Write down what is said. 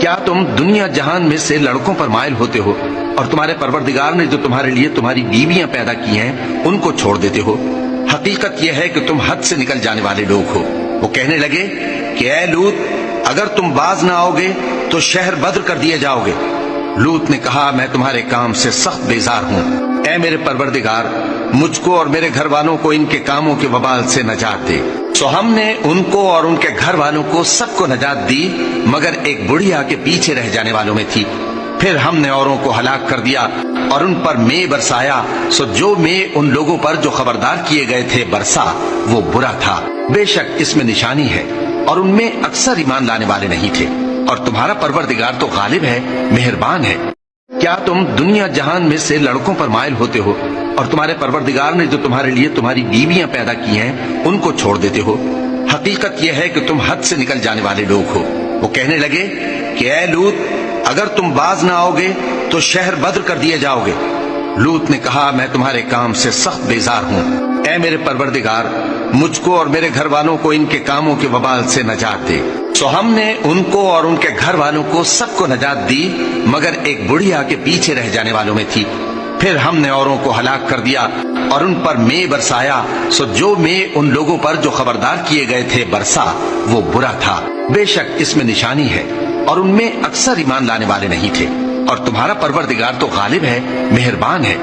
کیا تم دنیا جہان میں سے لڑکوں پر مائل ہوتے ہو اور تمہارے پروردگار نے جو تمہارے لیے تمہاری بیویاں پیدا کی ہیں ان کو چھوڑ دیتے ہو؟ حقیقت یہ ہے کہ تم حد سے نکل جانے والے لوگ ہو۔ وہ کہنے لگے کہ اے لوط، اگر تم باز نہ آؤ گے تو شہر بدر کر دیے جاؤ گے۔ لوط نے کہا میں تمہارے کام سے سخت بیزار ہوں، اے میرے پروردگار مجھ کو اور میرے گھر والوں کو ان کے کاموں کے وبال سے نجات دے۔ سو ہم نے ان کو اور ان کے گھر والوں کو سب کو نجات دی، مگر ایک بڑھیا کے پیچھے رہ جانے والوں میں تھی۔ پھر ہم نے اوروں کو ہلاک کر دیا اور ان پر مے برسایا، سو جو مے ان لوگوں پر جو خبردار کیے گئے تھے برسا وہ برا تھا۔ بے شک اس میں نشانی ہے اور ان میں اکثر ایمان لانے والے نہیں تھے، اور تمہارا پروردگار تو غالب ہے، مہربان ہے۔ کیا تم دنیا جہان میں سے لڑکوں پر مائل ہوتے ہو اور تمہارے پروردگار نے جو تمہارے لیے تمہاری بیویاں پیدا کی ہیں ان کو چھوڑ دیتے ہو؟ حقیقت یہ ہے کہ تم حد سے نکل جانے والے لوگ ہو۔ وہ کہنے لگے کہ اے لوط، اگر تم باز نہ آؤ گے تو شہر بدر کر دیے جاؤ گے۔ لوط نے کہا میں تمہارے کام سے سخت بیزار ہوں، اے میرے پروردگار مجھ کو اور میرے گھر والوں کو ان کے کاموں کے وبال سے نجات دے۔ سو ہم نے ان کو اور ان کے گھر والوں کو سب کو نجات دی، مگر ایک بڑھیا کے پیچھے رہ جانے والوں میں تھی۔ پھر ہم نے اوروں کو ہلاک کر دیا اور ان پر مے برسایا، سو جو مے ان لوگوں پر جو خبردار کیے گئے تھے برسا وہ برا تھا۔ بے شک اس میں نشانی ہے اور ان میں اکثر ایمان لانے والے نہیں تھے، اور تمہارا پروردگار تو غالب ہے، مہربان ہے۔